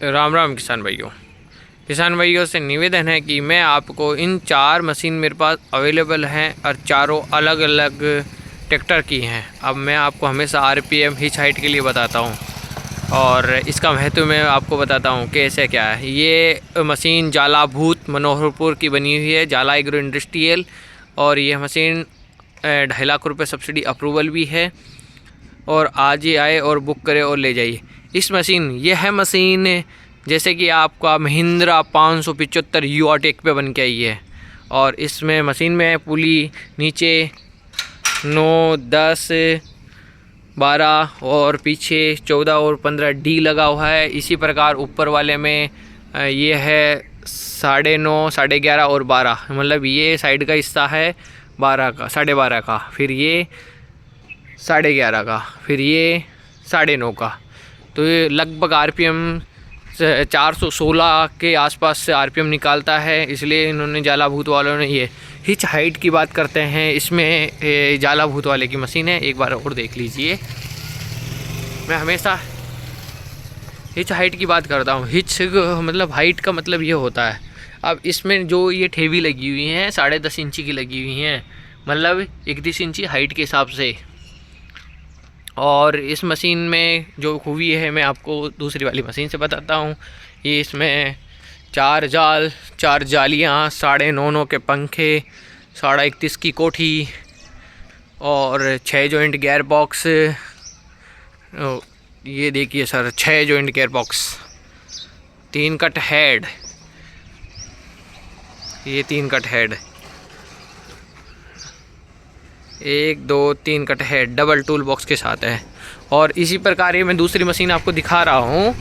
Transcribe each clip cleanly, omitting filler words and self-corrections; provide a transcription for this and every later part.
राम राम किसान भाइयों से निवेदन है कि मैं आपको इन 4 मशीन मेरे पास अवेलेबल हैं और चारों अलग अलग ट्रैक्टर की हैं। अब मैं आपको हमेशा आरपीएम हिच हाइट के लिए बताता हूं और इसका महत्व मैं आपको बताता हूं कैसे क्या है। ये मशीन जाला भूत मनोहरपुर की बनी हुई है, जाला एग्रो इंडस्ट्रियल, और यह मशीन 2.5 लाख रुपये सब्सिडी अप्रूवल भी है। और आज ही आए और बुक करें और ले जाइए इस मशीन। यह मशीन जैसे कि आपका महिंद्रा 575 युवा टेक पे बन के आई है। और इसमें मशीन में पुली नीचे 9, 10, 12 और पीछे 14 और 15 डी लगा हुआ है। इसी प्रकार ऊपर वाले में ये है 9.5, 11.5 और 12, मतलब ये साइड का हिस्सा है 12 का, 12.5 का, फिर ये 11.5 का, फिर ये 9.5 का। तो ये लगभग आरपीएम 416 के आसपास से आरपीएम निकालता है। इसलिए इन्होंने जाला भूत वालों ने ये हिच हाइट की बात करते हैं। इसमें जाला भूत वाले की मशीन है, एक बार और देख लीजिए। मैं हमेशा हिच हाइट की बात करता हूँ। हिच मतलब हाइट का मतलब ये होता है। अब इसमें जो ये ठेवी लगी हुई हैं 10.5 इंची की लगी हुई हैं, मतलब 31 इंची हाइट के हिसाब से। और इस मशीन में जो खूबी है मैं आपको दूसरी वाली मशीन से बताता हूँ। ये इसमें 4 जाल, 4 जालियाँ, 9.5 के पंखे, 31.5 की कोठी और 6 जॉइंट गियर बॉक्स। ये देखिए sir, 6 joint gear box, 3 cut head, ये 3 cut head, 1, 2, 3 cut head double tool box के साथ है। और इसी प्रकार ये मैं दूसरी मशीन आपको दिखा रहा हूँ।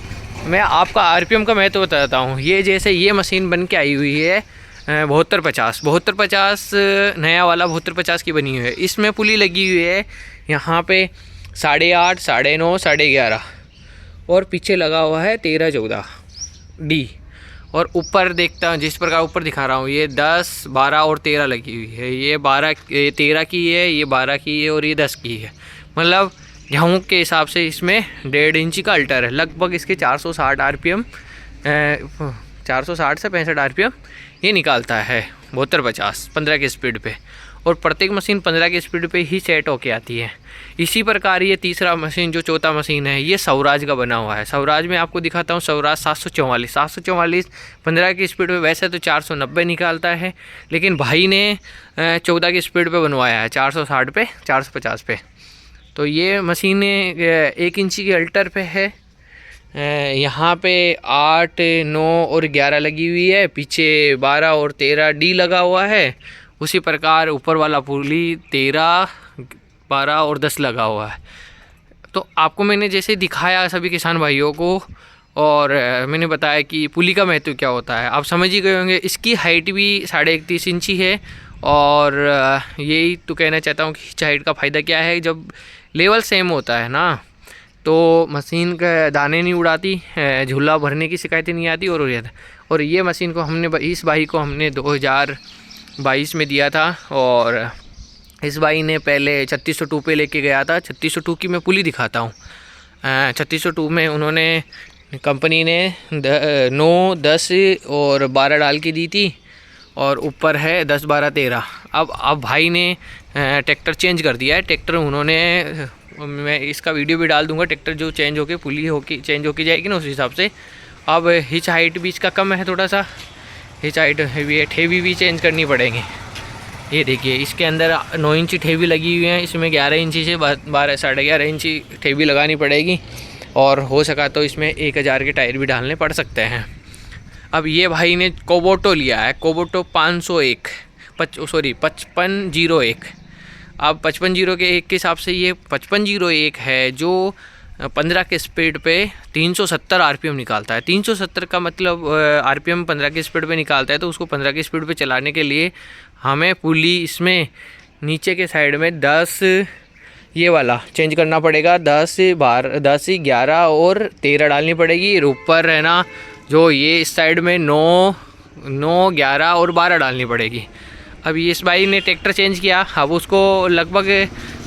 मैं आपका आरपीएम का महत्व बताता हूँ। ये जैसे ये मशीन बन के आई हुई है 7250 नया वाला 7250 की बनी हुई है। इसमें पुली लगी हुई है यहाँ पे 8.5, 9.5, 11.5 और पीछे लगा हुआ है 13, 14 डी। और ऊपर देखता हूँ जिस प्रकार ऊपर दिखा रहा हूँ, ये 10, 12 और 13 लगी हुई है। ये 13 की है, ये 12 की है और ये 10 की है। मतलब गेहूँ के हिसाब से इसमें 1.5 इंची का अल्टर है। लगभग इसके 460 आरपीएम, 460 से 65 आरपीएम ये निकालता है 7250 15 की स्पीड पे। और प्रत्येक मशीन 15 की स्पीड पे ही सेट होके आती है। इसी प्रकार ये तीसरा मशीन जो चौथा मशीन है ये स्वराज का बना हुआ है। स्वराज में आपको दिखाता हूँ। स्वराज 744 15 की स्पीड पे, वैसे तो 490 निकालता है, लेकिन भाई ने 14 की स्पीड पे बनवाया है, 460 पे, 450 पे। तो ये मशीन 1 इंची के अल्टर पे है। यहाँ पे 8, 9 और 11 लगी हुई है, पीछे 12 और 13 डी लगा हुआ है। उसी प्रकार ऊपर वाला पुली 13, 12 और 10 लगा हुआ है। तो आपको मैंने जैसे दिखाया सभी किसान भाइयों को, और मैंने बताया कि पुली का महत्व क्या होता है, आप समझ ही गए होंगे। इसकी हाइट भी 31.5 इंची है। और यही तो कहना चाहता हूँ कि हिच हाइट का फ़ायदा क्या है। जब लेवल सेम होता है ना, तो मशीन का दाने नहीं उड़ाती, झूला भरने की शिकायतें नहीं आती। और ये मशीन को हमने इस भाई को हमने 2022 में दिया था। और इस भाई ने पहले 3602 पे लेके गया था। 3602 की मैं पुली दिखाता हूँ। 3602 में उन्होंने, कंपनी ने 9, 10 और 12 डाल के दी थी, और ऊपर है 10, 12, 13। अब भाई ने ट्रैक्टर चेंज कर दिया है। ट्रैक्टर उन्होंने, मैं इसका वीडियो भी डाल दूंगा, ट्रैक्टर जो चेंज होके पुली चेंज होके जाएगी ना, उस हिसाब से। अब हिच हाइट भी इसका कम है थोड़ा सा, हिच हाइट ठेवी भी चेंज करनी पड़ेगी। ये देखिए इसके अंदर 9 इंची ठेवी लगी हुई है, इसमें 11 इंची से 12, 11.5 इंची ठेवी लगानी पड़ेगी। और हो सका तो इसमें 1000 के टायर भी डालने पड़ सकते हैं। अब ये भाई ने कोबोटो लिया है, कोबोटो 501, 5501। अब 5501 के हिसाब से ये 5501 है, जो 15 के स्पीड पे 370 आरपीएम निकालता है। 370 का मतलब आरपीएम 15 की स्पीड पे निकालता है। तो उसको 15 की स्पीड पे चलाने के लिए हमें पुली इसमें नीचे के साइड में 10, ये वाला चेंज करना पड़ेगा, 10, 12, 10, 11 और 13 डालनी पड़ेगी। ऊपर है ना, जो ये इस साइड में 9, 11 और 12 डालनी पड़ेगी। अब इस भाई ने ट्रैक्टर चेंज किया, अब उसको लगभग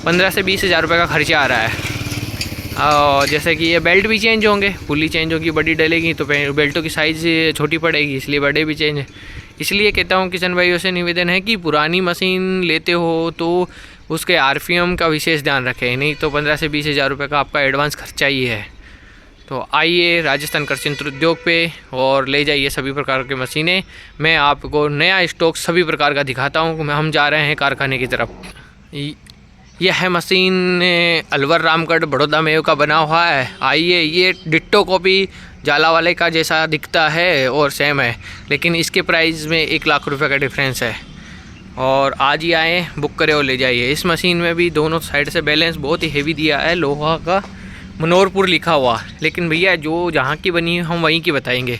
15 से 20 हज़ार रुपये का खर्चा आ रहा है। और जैसे कि ये बेल्ट भी चेंज होंगे, पुली चेंज होगी, बड़ी डलेगी तो बेल्टों की साइज़ छोटी पड़ेगी, इसलिए बड़े भी चेंज है। इसलिए कहता हूँ किसान भाइयों से निवेदन है कि पुरानी मशीन लेते हो तो उसके आरपीएम का विशेष ध्यान रखें, नहीं तो 15 से 20 हज़ार रुपये का आपका एडवांस खर्चा ही है। तो आइए राजस्थान कृषि यंत्र उद्योग पे और ले जाइए सभी प्रकार की मशीनें। मैं आपको नया स्टॉक सभी प्रकार का दिखाता हूँ। हम जा रहे हैं कारखाने की तरफ। यह है मशीन अलवर रामगढ़ बड़ौदा में का बना हुआ है। आइए, ये डिट्टो कॉपी झालावाले का जैसा दिखता है और सेम है, लेकिन इसके प्राइस में 1 लाख रुपए का डिफरेंस है। और आज ही आए, बुक करें और ले जाइए। इस मशीन में भी दोनों साइड से बैलेंस बहुत ही हेवी दिया है, लोहा का मनोहरपुर लिखा हुआ, लेकिन भैया जो जहाँ की बनी है हम वहीं की बताएंगे।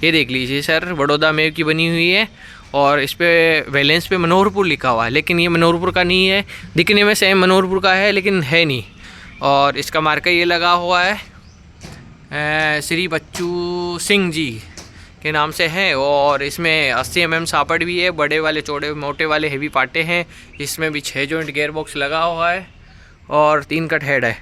ये देख लीजिए सर, बड़ौदा में की बनी हुई है और इस पर बैलेंस पे मनोहरपुर लिखा हुआ है, लेकिन ये मनोहरपुर का नहीं है। दिखने में सेम मनोहरपुर का है लेकिन है नहीं। और इसका मार्का ये लगा हुआ है श्री बच्चू सिंह जी के नाम से है। और इसमें 80 mm सापड़ भी है, बड़े वाले चौड़े मोटे वाले हेवी पाटे हैं। इसमें भी 6 जॉइंट गेयर बॉक्स लगा हुआ है और 3 कट हेड है।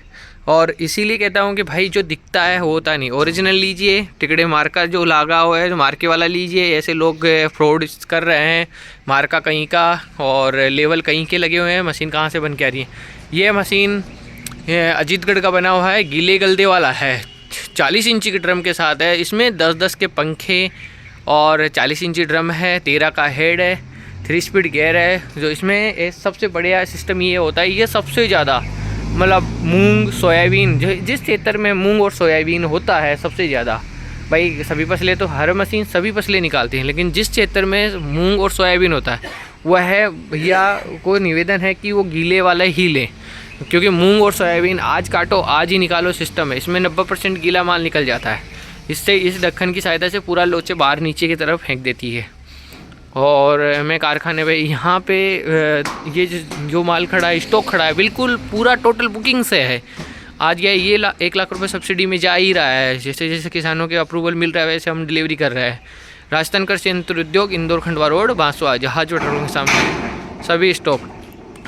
और इसीलिए कहता हूँ कि भाई जो दिखता है होता नहीं, ओरिजिनल लीजिए। टिकड़े मार्का जो लगा हुआ है मार्के वाला लीजिए। ऐसे लोग फ्रॉड कर रहे हैं, मार्का कहीं का और लेवल कहीं के लगे हुए हैं। मशीन कहाँ से बन के आ रही है? ये मशीन अजीतगढ़ का बना हुआ है, गीले गलदे वाला है। 40 इंची के ड्रम के साथ है। इसमें 10-10 के पंखे और 40 इंची ड्रम है, 13 का हेड है, 3 स्पीड गियर है। जो इसमें सबसे बढ़िया सिस्टम ये होता है, ये सबसे ज़्यादा मतलब मूंग सोयाबीन, जिस क्षेत्र में मूंग और सोयाबीन होता है सबसे ज़्यादा, भाई सभी फसलें तो हर मशीन सभी फसलें निकालती हैं, लेकिन जिस क्षेत्र में मूंग और सोयाबीन होता है वह है भैया को निवेदन है कि वो गीले वाला ही लें, क्योंकि मूंग और सोयाबीन आज काटो आज ही निकालो सिस्टम है। इसमें 90% गीला माल निकल जाता है। इससे इस ढक्कन की सहायता से पूरा लोचे बाहर नीचे की तरफ फेंक देती है। और मैं कारखाने पे यहाँ पे ये जो माल खड़ा है, स्टॉक खड़ा है, बिल्कुल पूरा टोटल बुकिंग से है। आज ये 1 लाख रुपए सब्सिडी में जा ही रहा है। जैसे जैसे किसानों के अप्रूवल मिल रहा है वैसे हम डिलीवरी कर रहे हैं। राजस्थान कृषि यंत्र उद्योग, इंदौर खंडवा रोड, बांसवा, जहाज पेट्रोल के सामने सभी स्टॉक।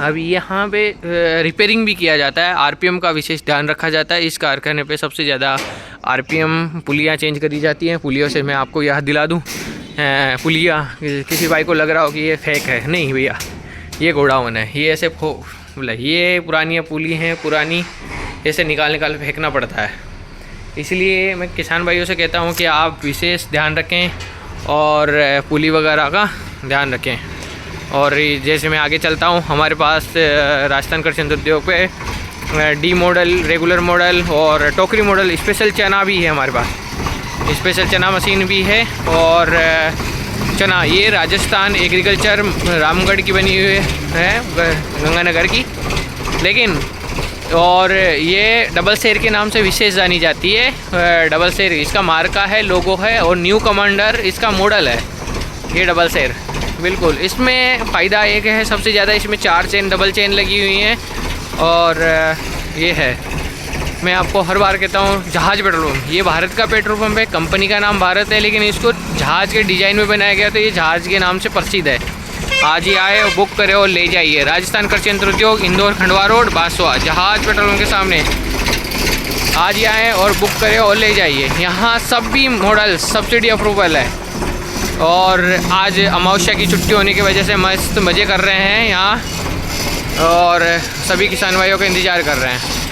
अब यहाँ पे रिपेयरिंग भी किया जाता है, आरपीएम का विशेष ध्यान रखा जाता है। इस कारखाने पे सबसे ज़्यादा आरपीएम पुलियाँ चेंज करी जाती हैं। पुलियों से मैं आपको याद दिला दूँ, पुलिया किसी भाई को लग रहा हो कि ये फेक है, नहीं भैया ये गोडाउन है। ये ऐसे ये पुरानी पुली हैं, पुरानी ऐसे निकाल फेंकना पड़ता है। इसलिए मैं किसान भाइयों से कहता हूँ कि आप विशेष ध्यान रखें और पुली वगैरह का ध्यान रखें। और जैसे मैं आगे चलता हूँ, हमारे पास राजस्थान कृषि यंत्र उद्योग पे डी मॉडल, रेगुलर मॉडल और टोकरी मॉडल स्पेशल चना भी है हमारे पास। स्पेशल चना मशीन भी है। और चना ये राजस्थान एग्रीकल्चर रामगढ़ की बनी हुई है, गंगानगर की, लेकिन और ये डबल शेर के नाम से विशेष जानी जाती है। डबल शेर इसका मार्का है, लोगो है और न्यू कमांडर इसका मॉडल है। ये डबल शेर बिल्कुल। इसमें फ़ायदा एक है सबसे ज़्यादा, इसमें 4 चेन डबल चेन लगी हुई हैं। और ये है, मैं आपको हर बार कहता हूँ, जहाज पेट्रोल पंप, ये भारत का पेट्रोल पंप है। कंपनी का नाम भारत है, लेकिन इसको जहाज के डिज़ाइन में बनाया गया तो ये जहाज के नाम से प्रसिद्ध है। आज ही आए और बुक करें और ले जाइए। राजस्थान कृषि यंत्र उद्योग, इंदौर खंडवा रोड, बांसवा, जहाज पेट्रोल पंप के सामने। आज ही आए और बुक करें और ले जाइए। यहाँ सभी मॉडल सब्सिडी अप्रूवल है। और आज अमावस्या की छुट्टी होने की वजह से मस्त मज़े कर रहे हैं यहाँ, और सभी किसान भाइयों का इंतज़ार कर रहे हैं।